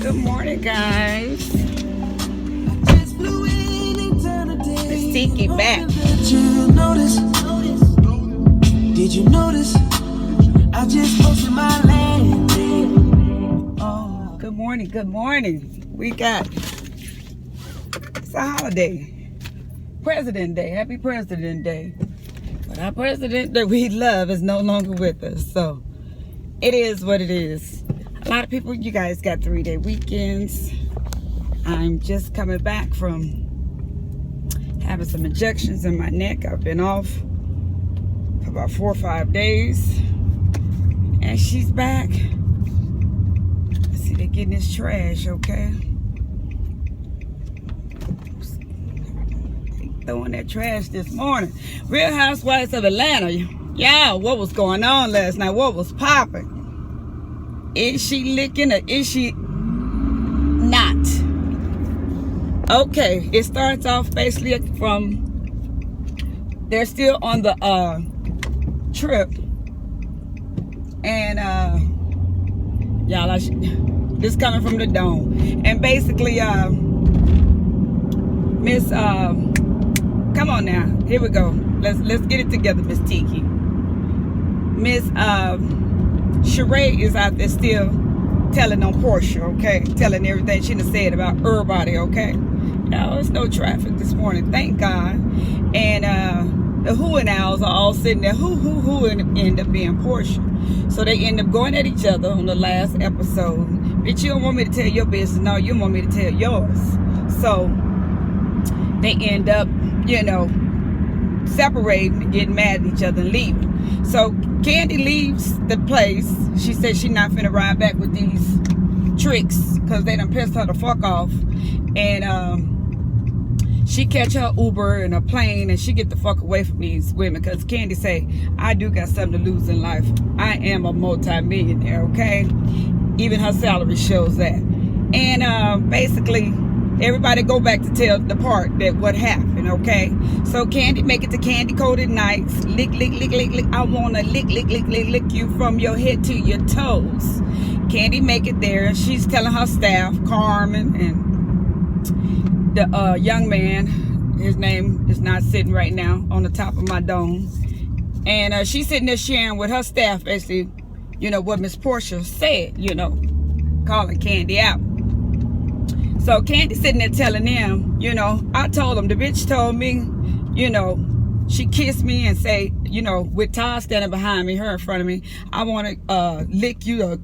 Good morning, guys. Let's take it back. Did you notice? I just posted my landing. Oh, good morning. Good morning. It's a holiday. President Day. Happy President Day. But our president that we love is no longer with us. So it is what it is. A lot of people, you guys got 3-day weekends. I'm just coming back from having some injections in my neck. I've been off for about 4 or 5 days. And she's back. Let's see, they're getting this trash, okay? They throwing that trash this morning. Real Housewives of Atlanta. Yeah, what was going on last night? What was popping? Is she licking or is she not? Okay, it starts off basically from, they're still on the trip. And y'all, this coming from the dome. And basically, Miss, come on now, here we go. Let's get it together, Miss Tiki. Miss Sheree is out there still telling on Portia, okay? Telling everything she done said about everybody, okay? No, there's no traffic this morning, thank God. And the who and owls are all sitting there, who, and end up being Portia. So they end up going at each other on the last episode. Bitch, you don't want me to tell your business. No, you want me to tell yours. So they end up, you know, separating, getting mad at each other and leaving. So Candy leaves the place. She said she not finna ride back with these tricks because they done pissed her the fuck off. And she catch her Uber and a plane and she get the fuck away from these women because Candy say, I do got something to lose in life. I am a multi-millionaire, okay? Even her salary shows that. And basically, everybody go back to tell the part that what happened, okay? So Candy make it to Candy Coated Nights. Lick, lick, lick, lick, lick. I wanna lick, lick, lick, lick, lick you from your head to your toes. Candy make it there. She's telling her staff, Carmen and the young man, his name is not sitting right now on the top of my dome. And she's sitting there sharing with her staff, basically, you know, what Miss Portia said, you know, calling Candy out. So Candy sitting there telling them, you know, I told them, the bitch told me, you know, she kissed me and say, you know, with Todd standing behind me, her in front of me, I want to lick you or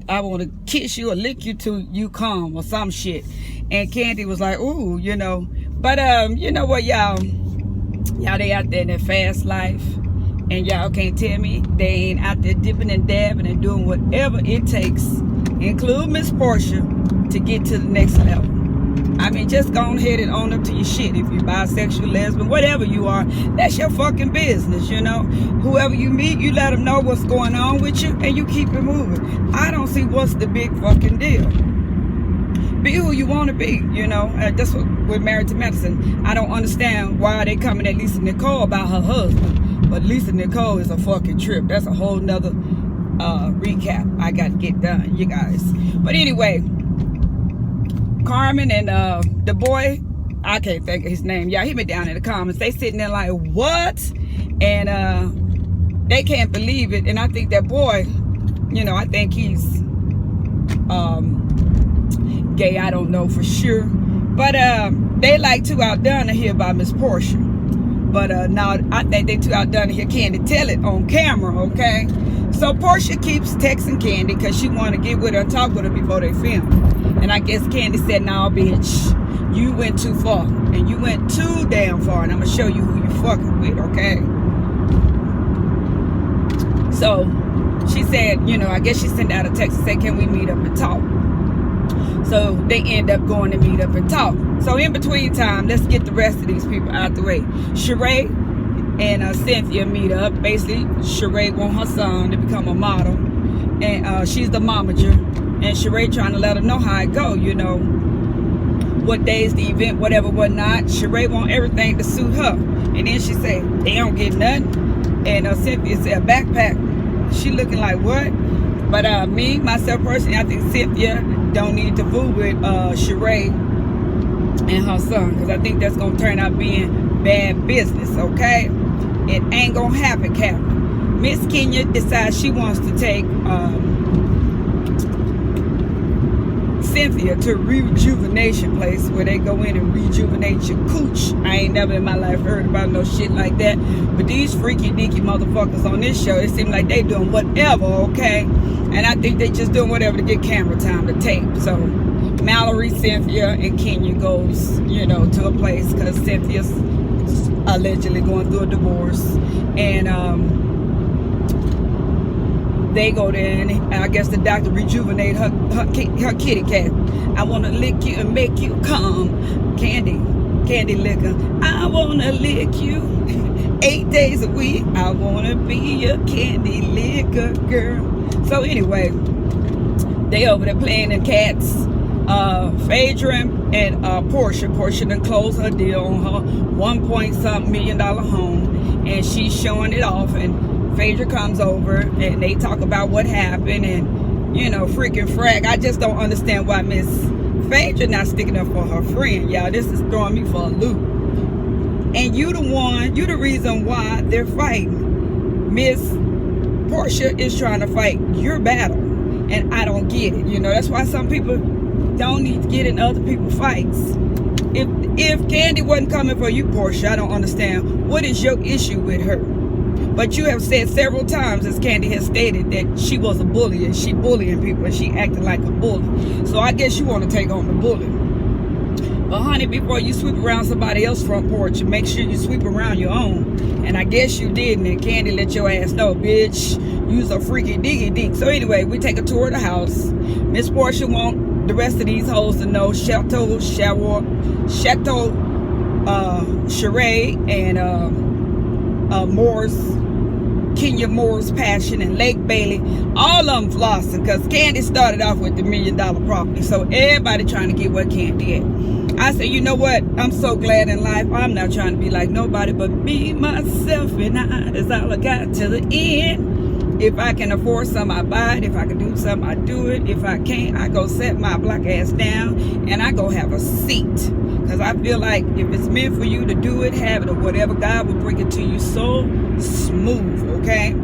I want to kiss you or lick you till you come or some shit. And Candy was like, ooh, you know. But you know what, y'all they out there in their fast life. And y'all can't tell me they ain't out there dipping and dabbing and doing whatever it takes, include Miss Portia, to get to the next level. I mean, just go ahead and own up to your shit. If you're bisexual, lesbian, whatever you are, that's your fucking business, you know. Whoever you meet, you let them know what's going on with you and you keep it moving. I don't see what's the big fucking deal. Be who you want to be, you know. That's what we're married to medicine. I don't understand why they coming at Lisa Nicole about her husband. But Lisa Nicole is a fucking trip. That's a whole nother recap I got to get done, you guys. But anyway, Carmen and the boy, I can't think of his name. Y'all hit me down in the comments. They sitting there like, what? And they can't believe it. And I think that boy, you know, I think he's gay. I don't know for sure. But they like too outdone to hear about Miss Portia. But now I think they too outdone to hear Candy tell it on camera, okay? So Portia keeps texting Candy because she want to get with her and talk with her before they film. And I guess Candy said, nah, bitch, you went too far. And you went too damn far. And I'm going to show you who you fucking with, okay? So she said, you know, I guess she sent out a text and said, can we meet up and talk? So they end up going to meet up and talk. So in between time, let's get the rest of these people out the way. Sheree and Cynthia meet up. Basically, Sheree want her son to become a model. And she's the momager. And Sheree trying to let her know how it go, you know. What days the event, whatever, whatnot. Sheree want everything to suit her. And then she say, they don't get nothing. And Cynthia said, a backpack. She looking like, what? But me, myself personally, I think Cynthia don't need to fool with Sheree and her son, because I think that's gonna turn out being bad business. Okay, it ain't gonna happen, Captain. Miss Kenya decides she wants to take Cynthia to rejuvenation place where they go in and rejuvenate your cooch. I ain't never in my life heard about no shit like that, but these freaky deaky motherfuckers on this show, it seems like they doing whatever. Okay, and I think they just doing whatever to get camera time to tape. So Mallory, Cynthia, and Kenya goes, to a place because Cynthia's allegedly going through a divorce, and they go there, and I guess the doctor rejuvenate her kitty cat. I want to lick you and make you come. Candy liquor. I want to lick you 8 days a week. I want to be your candy liquor girl. So anyway, they over there playing the cats. Phaedra and Portia done closed her deal on her $1.something million home, and she's showing it off, and Phaedra comes over and they talk about what happened, and freaking frag. I just don't understand why Miss Phaedra not sticking up for her friend, y'all. This is throwing me for a loop. And you the reason why they're fighting. Miss Portia is trying to fight your battle, and I don't get it. That's why some people don't need to get in other people's fights. If Candy wasn't coming for you, Portia, I don't understand what is your issue with her. But you have said several times, as Candy has stated, that she was a bully and she bullying people and she acting like a bully. So I guess you want to take on the bully. But honey, before you sweep around somebody else's front porch, make sure you sweep around your own. And I guess you didn't, and Candy let your ass know, bitch, you's a freaky diggy dick. So anyway, we take a tour of the house. Miss Portia want the rest of these hoes to know Chateau Sheree and Kenya Moore's Passion and Lake Bailey, all of them flossing, because Candy started off with the $1 million property. So everybody trying to get what Candy at. I said, you know what? I'm so glad in life. I'm not trying to be like nobody but be myself, and that's all I got to the end. If I can afford something, I buy it. If I can do something, I do it. If I can't, I go set my black ass down and I go have a seat. Because I feel like if it's meant for you to do it, have it, or whatever, God will bring it to you so smooth, okay?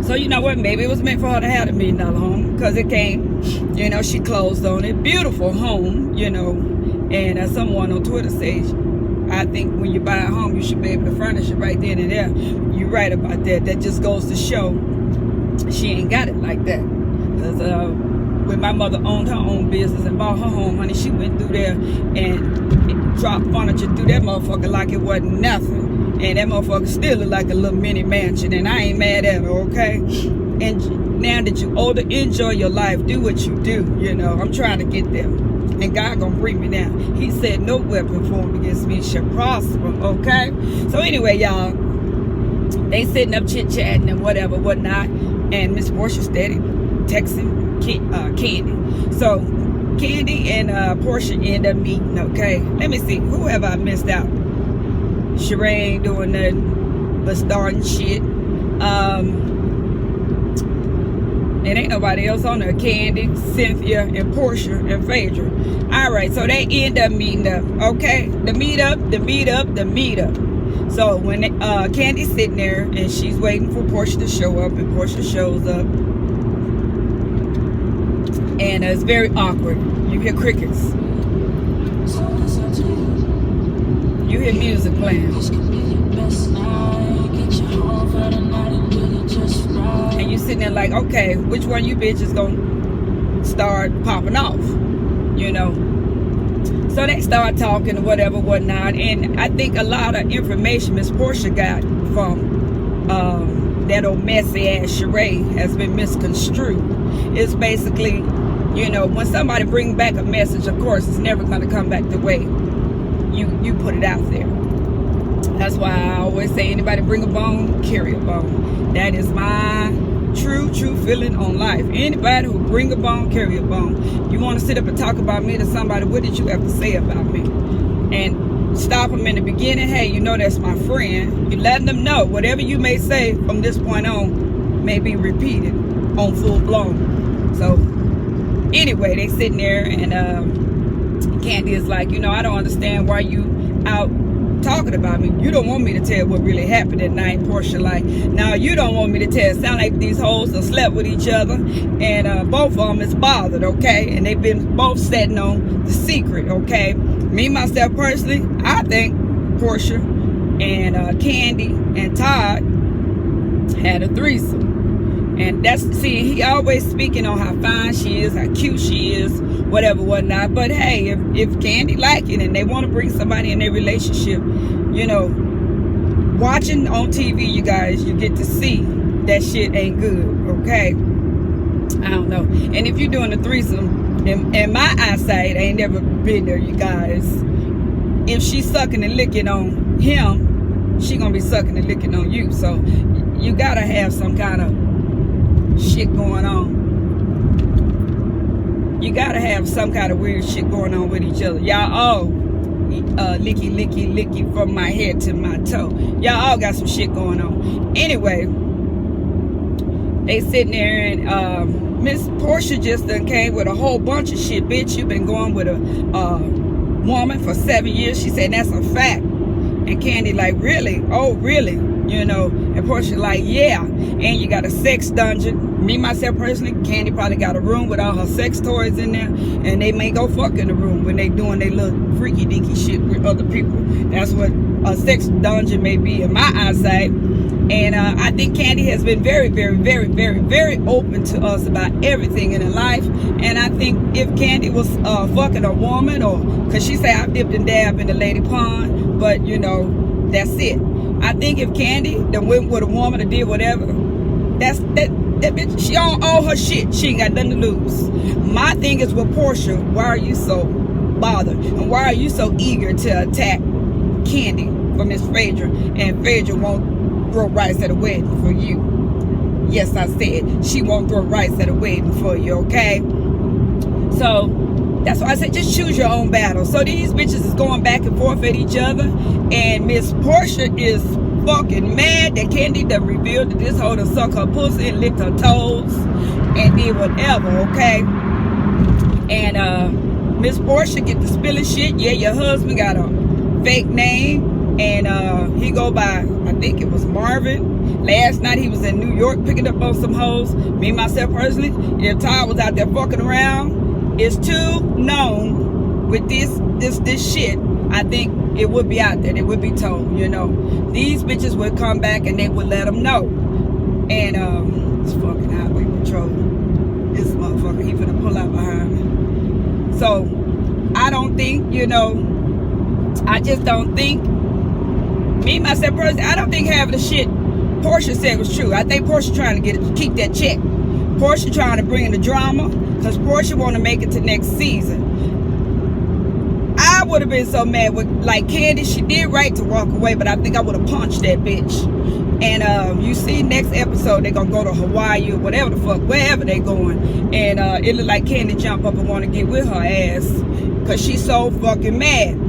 So you know what? Maybe it was meant for her to have a $1 million home, because it came, she closed on it. Beautiful home, and as someone on Twitter says, I think when you buy a home, you should be able to furnish it right then and there. You're right about that. That just goes to show she ain't got it like that. Because when my mother owned her own business and bought her home, honey, she went through there and dropped furniture through that motherfucker like it wasn't nothing. And that motherfucker still look like a little mini mansion, and I ain't mad at her, okay? And now that you older, enjoy your life. Do what you do, I'm trying to get there. And God gonna bring me down. He said no weapon formed against me shall prosper, okay? So anyway, y'all, they sitting up chit-chatting and whatnot, and Miss Portia steady texting Candy. So Candy and Portia end up meeting, okay? Let me see, who have I missed out? Sheree ain't doing nothing but starting shit. And ain't nobody else on there. Candy, Cynthia, and Portia, and Phaedra. Alright, so they end up meeting up, okay? The meetup. So when Candy's sitting there and she's waiting for Portia to show up, and Portia shows up, and it's very awkward. You hear crickets. You hear music playing. And you sitting there like, okay, which one you bitches gonna start popping off? So they start talking and whatnot. And I think a lot of information Miss Portia got from that old messy ass Sheree has been misconstrued. It's basically, when somebody brings back a message, of course, it's never going to come back the way you put it out there. That's why I always say, anybody bring a bone, carry a bone. That is my true feeling on life. Anybody who bring a bone, carry a bone. You want to sit up and talk about me to somebody, what did you have to say about me? And stop them in the beginning. Hey, that's my friend. You're letting them know whatever you may say from this point on may be repeated on full blown. So Anyway, they sitting there, and Candy is like, you know, I don't understand why you out talking about me. You don't want me to tell what really happened that night. Portia like, now you don't want me to tell. It sound like these hoes have slept with each other, and both of them is bothered, okay? And they've been both sitting on the secret, okay? Me, myself, personally, I think Portia and Candy and Todd had a threesome. And that's, see, he always speaking on how fine she is, how cute she is, whatever, whatnot. But hey, if Candy like it and they want to bring somebody in their relationship, you know, watching on TV, you guys, you get to see that shit ain't good, okay? I don't know. And if you're doing a threesome, in my eyesight, I ain't never been there, you guys. If she's sucking and licking on him, she gonna be sucking and licking on you. So you gotta have some kind of shit going on. You gotta have some kind of weird shit going on with each other. Y'all all licky licky licky from my head to my toe. Y'all all got some shit going on. Anyway, they sitting there, and Miss Portia just done came with a whole bunch of shit. Bitch, you been going with a woman for 7 years. She said that's a fact. And Candy like, really? Oh, really? You know, and Portia like, yeah. And you got a sex dungeon. Me, myself, personally, Candy probably got a room with all her sex toys in there. And they may go fuck in the room when they doing their little freaky deaky shit with other people. That's what a sex dungeon may be in my eyesight. And I think Candy has been very, very, very, very, very open to us about everything in her life. And I think if Candy was fucking a woman, or, because she said I dipped and dabbed in the lady pond, but, you know, that's it. I think if Candy that went with a woman or did whatever, that bitch, she on all her shit. She ain't got nothing to lose. My thing is with Portia, why are you so bothered? And why are you so eager to attack Candy for Miss Phaedra? And Phaedra won't throw rice at a wedding for you. Yes, I said she won't throw rice at a wedding for you, okay? So that's why I said just choose your own battle. So these bitches is going back and forth at each other, and Miss Portia is fucking mad that Candy done revealed that this hoe done suck her pussy and licked her toes and did whatever, okay? And Miss Portia get to spilling shit. Yeah, your husband got a fake name, and he go by, I think it was Marvin. Last night he was in New York picking up on some hoes. Me, myself, personally, if Todd was out there fucking around, it's too known with this shit. I think it would be out there. It would be told, you know. These bitches would come back and they would let them know. And it's fucking highway patrol. This motherfucker, he finna pull out behind me. So I don't think, you know, I just don't think, me, myself, personally, I don't think having the shit Portia said was true. I think Portia trying to keep that check. Portia trying to bring in the drama, because Portia want to make it to next season. I would have been so mad with, like, Candy, she did right to walk away, but I think I would have punched that bitch. And you see next episode, they're going to go to Hawaii or whatever the fuck, wherever they going. And it look like Candy jump up and want to get with her ass, because she's so fucking mad.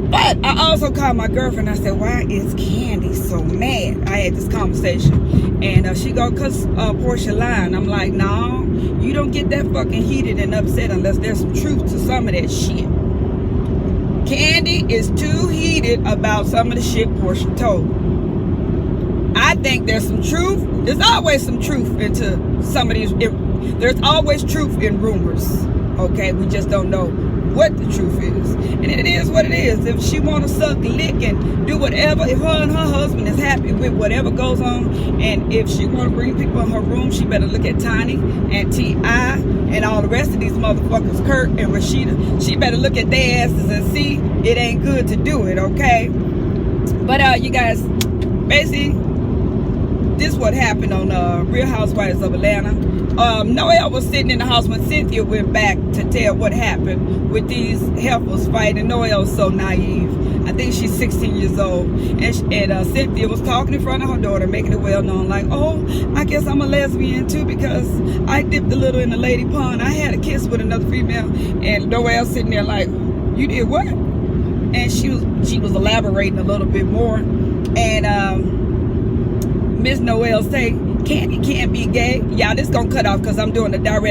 But I also called my girlfriend. I said, why is Candy so mad? I had this conversation. And she go, cause Portia lying. I'm like, no, you don't get that fucking heated and upset unless there's some truth to some of that shit. Candy is too heated about some of the shit Portia told. I think there's some truth. There's always some truth into some of these. There's always truth in rumors. Okay, we just don't know what the truth is. And it is what it is. If she want to suck, lick, and do whatever, if her and her husband is happy with whatever goes on, and if she want to bring people in her room, she better look at Tiny and T.I. and all the rest of these motherfuckers, Kurt and Rashida. She better look at their asses and see it ain't good to do it, okay? But you guys, basically, this is what happened on Real Housewives of Atlanta. Noelle was sitting in the house when Cynthia went back to tell what happened with these heifers fighting. Noelle's so naive. I think she's 16 years old. And Cynthia was talking in front of her daughter, making it well known, like, oh, I guess I'm a lesbian too, because I dipped a little in the lady pond. I had a kiss with another female. And Noelle sitting there like, you did what? And she was elaborating a little bit more. And Miss Noelle say, Candy can't be gay. Y'all, this gonna cut off because I'm doing the direct